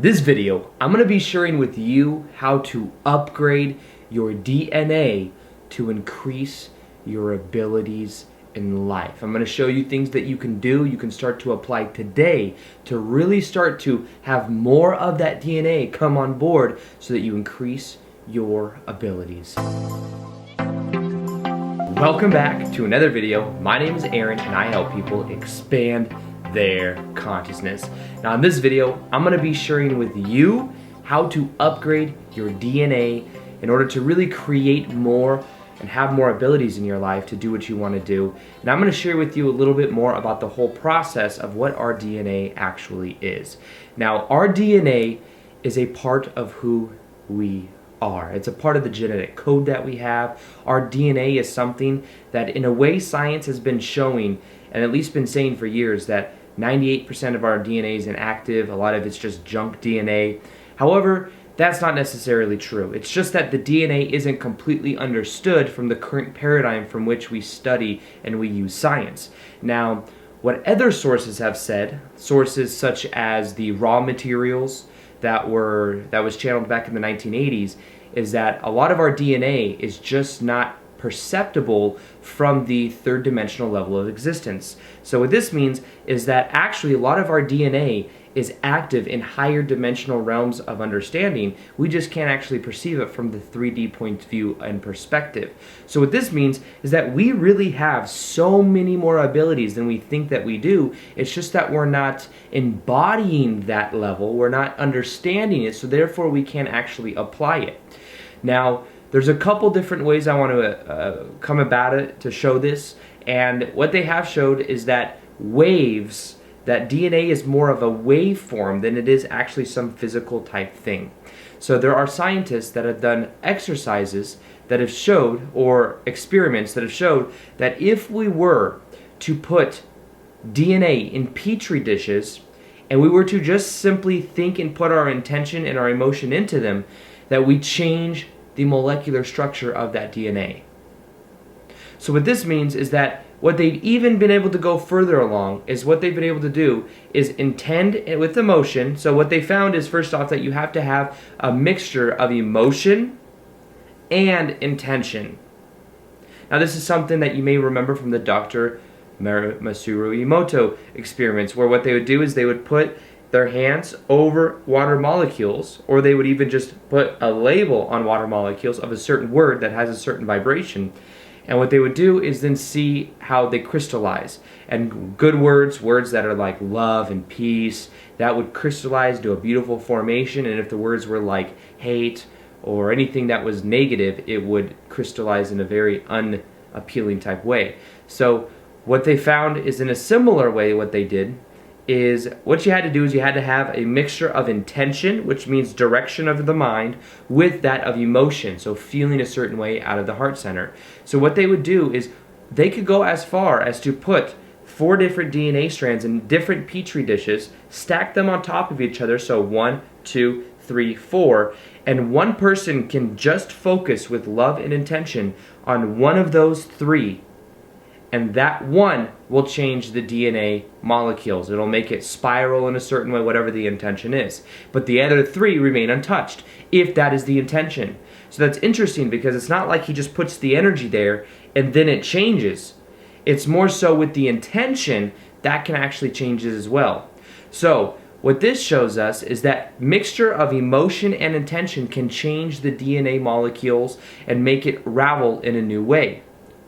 This video, I'm going to be sharing with you how to upgrade your DNA to increase your abilities in life. I'm going to show you things that you can do, you can start to apply today to really start to have more of that DNA come on board so that you increase your abilities. Welcome back to another video. My name is Aaron and I help people expand their consciousness. Now in this video, I'm going to be sharing with you how to upgrade your DNA in order to really create more and have more abilities in your life to do what you want to do. And I'm going to share with you a little bit more about the whole process of what our DNA actually is. Now, our DNA is a part of who we are. It's a part of the genetic code that we have. Our DNA is something that in a way science has been showing and at least been saying for years that 98% of our DNA is inactive. A lot of it's just junk DNA. However, that's not necessarily true. It's just that the DNA isn't completely understood from the current paradigm from which we study and we use science. Now, what other sources have said, sources such as the raw materials that was channeled back in the 1980s, is that a lot of our DNA is just not perceptible from the third dimensional level of existence. So what this means is that actually a lot of our DNA is active in higher dimensional realms of understanding. We just can't actually perceive it from the 3D point of view and perspective. So what this means is that we really have so many more abilities than we think that we do. It's just that we're not embodying that level, we're not understanding it, so therefore we can't actually apply it. Now, there's a couple different ways I want to come about it to show this, and what they have showed is that waves, that DNA is more of a waveform than it is actually some physical type thing. So there are scientists that have done exercises that have showed, or experiments that have showed, that if we were to put DNA in petri dishes and we were to just simply think and put our intention and our emotion into them, that we change the molecular structure of that DNA. So what this means is that what they've even been able to go further along is what they've been able to do is intend with emotion. So what they found is, first off, that you have to have a mixture of emotion and intention. Now this is something that you may remember from the Dr. Masaru Emoto experiments, where what they would do is they would put their hands over water molecules, or they would even just put a label on water molecules of a certain word that has a certain vibration. And what they would do is then see how they crystallize. And good words, words that are like love and peace, that would crystallize to a beautiful formation. And if the words were like hate or anything that was negative, it would crystallize in a very unappealing type way. So what they found is, in a similar way, what they did is, what you had to do is you had to have a mixture of intention, which means direction of the mind, with that of emotion, so feeling a certain way out of the heart center. So what they would do is they could go as far as to put 4 different DNA strands in different petri dishes, stack them on top of each other, so 1, 2, 3, 4, and one person can just focus with love and intention on one of those 3, and that one will change the DNA molecules. It'll make it spiral in a certain way, whatever the intention is. But the other 3 remain untouched, if that is the intention. So that's interesting, because it's not like he just puts the energy there and then it changes. It's more so with the intention that can actually change it as well. So what this shows us is that mixture of emotion and intention can change the DNA molecules and make it ravel in a new way,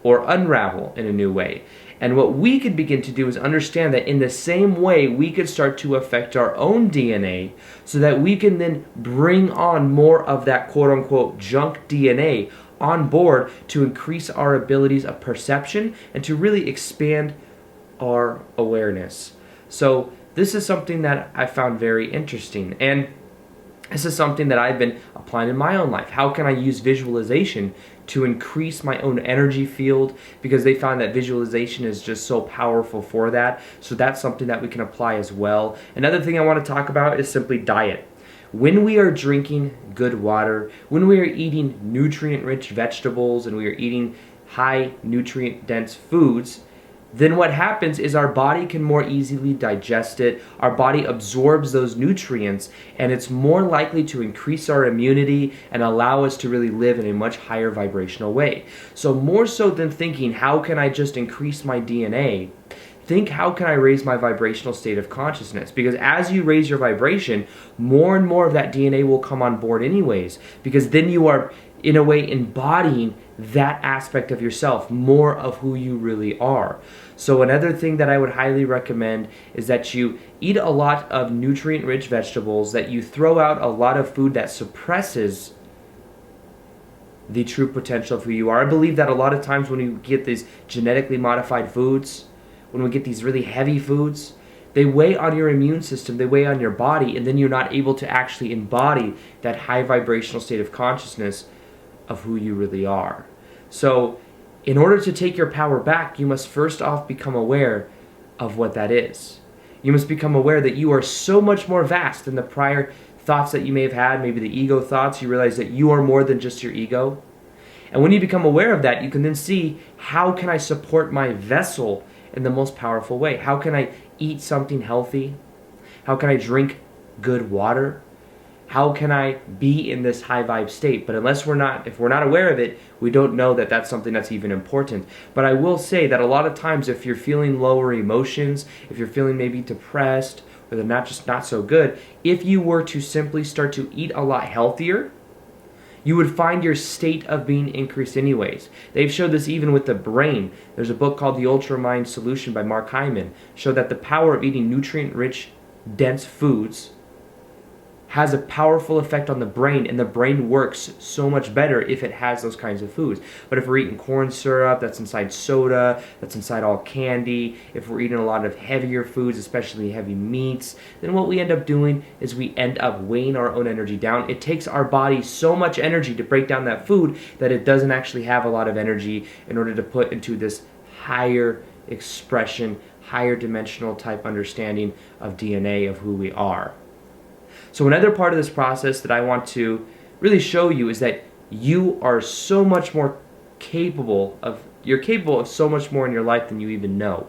or unravel in a new way. And what we could begin to do is understand that in the same way we could start to affect our own DNA, so that we can then bring on more of that quote-unquote junk DNA on board to increase our abilities of perception and to really expand our awareness. So this is something that I found very interesting, and this is something that I've been applying in my own life. How can I use visualization to increase my own energy field? Because they found that visualization is just so powerful for that. So that's something that we can apply as well. Another thing I want to talk about is simply diet. When we are drinking good water, when we are eating nutrient-rich vegetables, and we are eating high nutrient-dense foods, then what happens is our body can more easily digest it, our body absorbs those nutrients, and it's more likely to increase our immunity and allow us to really live in a much higher vibrational way. So more so than thinking, how can I just increase my DNA? Think, how can I raise my vibrational state of consciousness? Because as you raise your vibration, more and more of that DNA will come on board anyways, because then you are, in a way, embodying that aspect of yourself, more of who you really are. So another thing that I would highly recommend is that you eat a lot of nutrient-rich vegetables, that you throw out a lot of food that suppresses the true potential of who you are. I believe that a lot of times when you get these genetically modified foods, when we get these really heavy foods, they weigh on your immune system, they weigh on your body, and then you're not able to actually embody that high vibrational state of consciousness of who you really are. So in order to take your power back, you must first off become aware of what that is. You must become aware that you are so much more vast than the prior thoughts that you may have had, maybe the ego thoughts. You realize that you are more than just your ego. And when you become aware of that, you can then see, how can I support my vessel in the most powerful way? How can I eat something healthy? How can I drink good water? How can I be in this high vibe state? But if we're not aware of it, we don't know that that's something that's even important. But I will say that a lot of times, if you're feeling lower emotions, if you're feeling maybe depressed, or they're not so good, if you were to simply start to eat a lot healthier, you would find your state of being increased anyways. They've showed this even with the brain. There's a book called The Ultra Mind Solution by Mark Hyman, showed that the power of eating nutrient-rich, dense foods has a powerful effect on the brain, and the brain works so much better if it has those kinds of foods. But if we're eating corn syrup that's inside soda, that's inside all candy, if we're eating a lot of heavier foods, especially heavy meats, then what we end up doing is we end up weighing our own energy down. It takes our body so much energy to break down that food that it doesn't actually have a lot of energy in order to put into this higher expression, higher dimensional type understanding of DNA of who we are. So another part of this process that I want to really show you is that you are so much more you're capable of so much more in your life than you even know.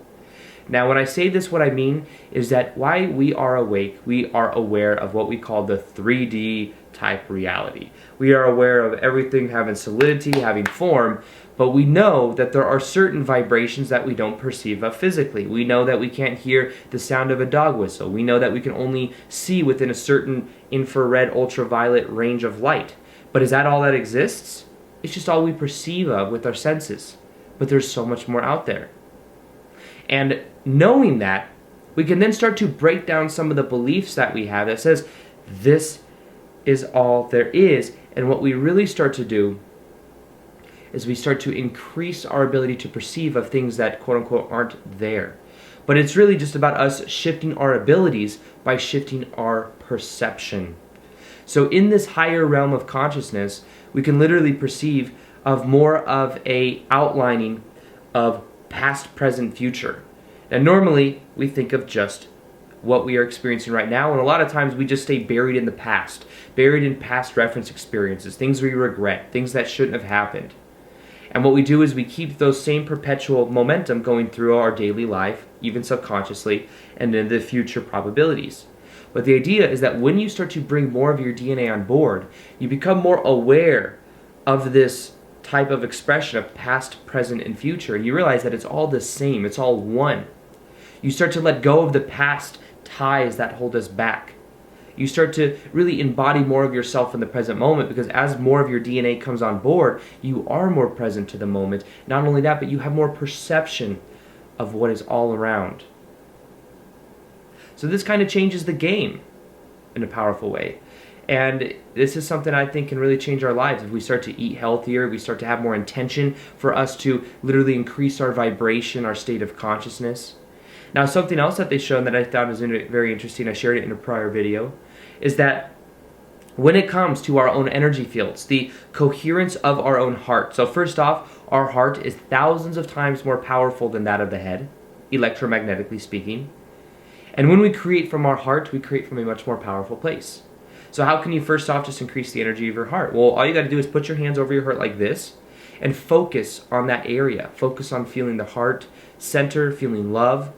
Now, when I say this, what I mean is that while we are awake, we are aware of what we call the 3D type reality. We are aware of everything having solidity, having form, but we know that there are certain vibrations that we don't perceive of physically. We know that we can't hear the sound of a dog whistle. We know that we can only see within a certain infrared, ultraviolet range of light. But is that all that exists? It's just all we perceive of with our senses. But there's so much more out there. And knowing that, we can then start to break down some of the beliefs that we have that says, this is all there is. And what we really start to do is we start to increase our ability to perceive of things that quote-unquote aren't there. But it's really just about us shifting our abilities by shifting our perception. So in this higher realm of consciousness, we can literally perceive of more of a outlining of past, present, future. And normally we think of just what we are experiencing right now, and a lot of times we just stay buried in the past, buried in past reference experiences, things we regret, things that shouldn't have happened. And what we do is we keep those same perpetual momentum going through our daily life, even subconsciously, and into the future probabilities. But the idea is that when you start to bring more of your DNA on board, you become more aware of this type of expression of past, present, and future, and you realize that it's all the same, it's all one. You start to let go of the past ties that hold us back. You start to really embody more of yourself in the present moment, because as more of your DNA comes on board, you are more present to the moment. Not only that, but you have more perception of what is all around. So this kind of changes the game in a powerful way. And this is something I think can really change our lives. If we start to eat healthier, we start to have more intention for us to literally increase our vibration, our state of consciousness. Now, something else that they've shown that I found is very interesting, I shared it in a prior video, is that when it comes to our own energy fields, the coherence of our own heart. So first off, our heart is thousands of times more powerful than that of the head, electromagnetically speaking. And when we create from our heart, we create from a much more powerful place. So how can you first off just increase the energy of your heart? Well, all you got to do is put your hands over your heart like this and focus on that area. Focus on feeling the heart, center, feeling love.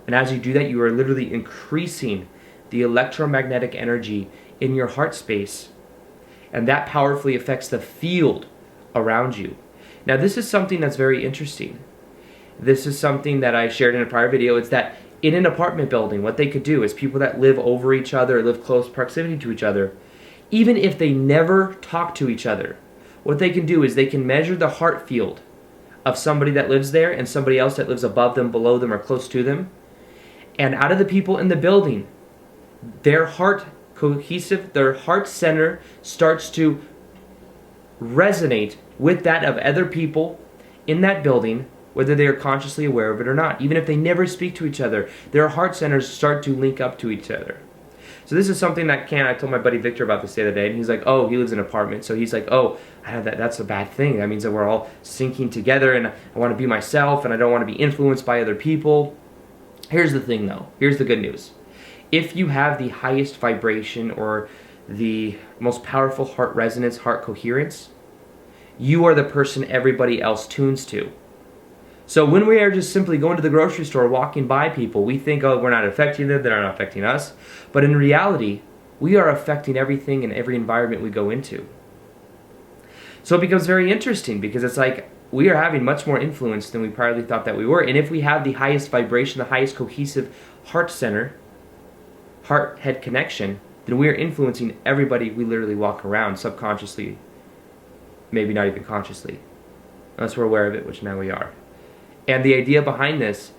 And as you do that, you are literally increasing the electromagnetic energy in your heart space. And that powerfully affects the field around you. Now, this is something that's very interesting. This is something that I shared in a prior video. It's that in an apartment building, what they could do is people that live over each other, live close proximity to each other, even if they never talk to each other, what they can do is they can measure the heart field of somebody that lives there and somebody else that lives above them, below them, or close to them. And out of the people in the building, their heart cohesive, their heart center starts to resonate with that of other people in that building, whether they are consciously aware of it or not. Even if they never speak to each other, their heart centers start to link up to each other. So this is something that I told my buddy Victor about this the other day, and he's like, oh, he lives in an apartment, so he's like, oh, I have that's a bad thing. That means that we're all syncing together, and I want to be myself, and I don't want to be influenced by other people. Here's the thing, though. Here's the good news. If you have the highest vibration or the most powerful heart resonance, heart coherence, you are the person everybody else tunes to. So when we are just simply going to the grocery store, walking by people, we think, oh, we're not affecting them, they're not affecting us. But in reality, we are affecting everything in every environment we go into. So it becomes very interesting because it's like we are having much more influence than we priorly thought that we were. And if we have the highest vibration, the highest cohesive heart center, heart-head connection, then we are influencing everybody we literally walk around subconsciously, maybe not even consciously, unless we're aware of it, which now we are. And the idea behind this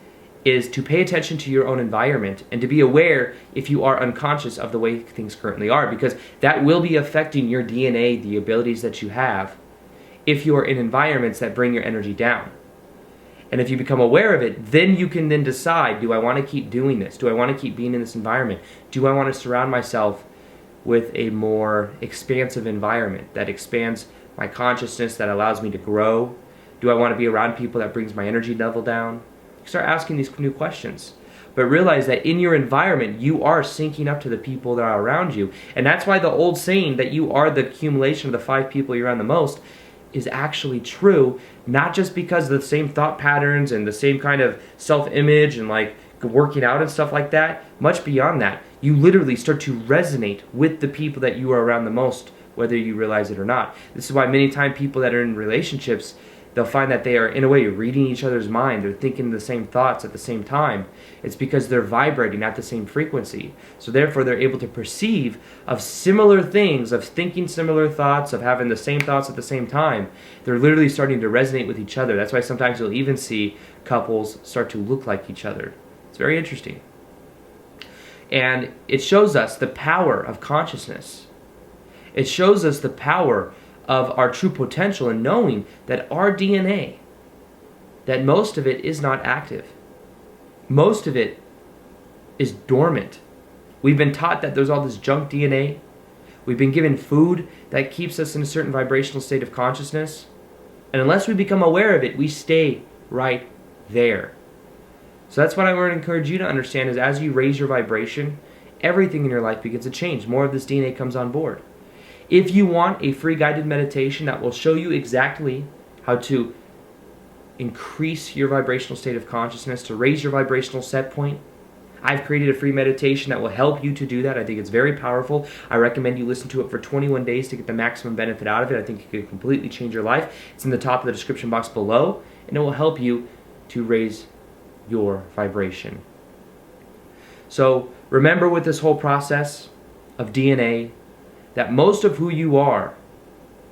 is to pay attention to your own environment and to be aware if you are unconscious of the way things currently are, because that will be affecting your DNA, the abilities that you have, if you are in environments that bring your energy down. And if you become aware of it, then you can then decide, do I want to keep doing this? Do I want to keep being in this environment? Do I want to surround myself with a more expansive environment that expands my consciousness, that allows me to grow? Do I want to be around people that brings my energy level down? You start asking these new questions. But realize that in your environment, you are syncing up to the people that are around you. And that's why the old saying that you are the accumulation of the 5 people you're around the most is actually true, not just because of the same thought patterns and the same kind of self-image and like working out and stuff like that. Much beyond that, you literally start to resonate with the people that you are around the most, whether you realize it or not. This is why many times people that are in relationships, they'll find that they are, in a way, reading each other's mind. They're thinking the same thoughts at the same time. It's because they're vibrating at the same frequency. So therefore, they're able to perceive of similar things, of thinking similar thoughts, of having the same thoughts at the same time. They're literally starting to resonate with each other. That's why sometimes you'll even see couples start to look like each other. It's very interesting. And it shows us the power of consciousness. It shows us the power of our true potential and knowing that our DNA, that most of it is not active. Most of it is dormant. We've been taught that there's all this junk DNA. We've been given food that keeps us in a certain vibrational state of consciousness. And unless we become aware of it, we stay right there. So that's what I want to encourage you to understand is as you raise your vibration, everything in your life begins to change. More of this DNA comes on board. If you want a free guided meditation that will show you exactly how to increase your vibrational state of consciousness, to raise your vibrational set point, I've created a free meditation that will help you to do that. I think it's very powerful. I recommend you listen to it for 21 days to get the maximum benefit out of it. I think it could completely change your life. It's in the top of the description box below, and it will help you to raise your vibration. So remember with this whole process of DNA, that most of who you are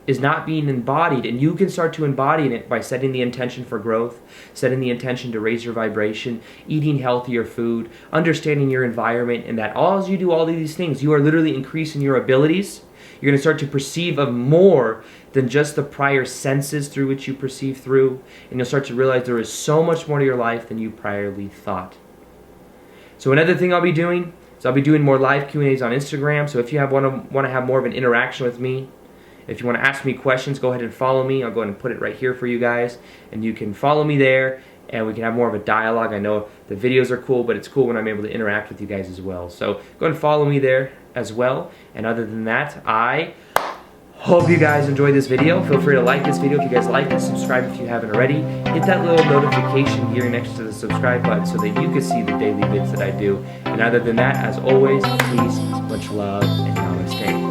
is not being embodied, and you can start to embody it by setting the intention for growth, setting the intention to raise your vibration, eating healthier food, understanding your environment, and that as you do all of these things, you are literally increasing your abilities. You're going to start to perceive of more than just the prior senses through which you perceive through, and you'll start to realize there is so much more to your life than you priorly thought. So another thing I'll be doing, so I'll be doing more live Q&As on Instagram. So if you want to have more of an interaction with me, if you want to ask me questions, go ahead and follow me. I'll go ahead and put it right here for you guys. And you can follow me there, and we can have more of a dialogue. I know the videos are cool, but it's cool when I'm able to interact with you guys as well. So go ahead and follow me there as well. And other than that, I Hope you guys enjoyed this video. Feel free to like this video if you guys like it. Subscribe if you haven't already. Hit that little notification here next to the subscribe button so that you can see the daily vids that I do. And other than that, as always, peace, much love, and namaste.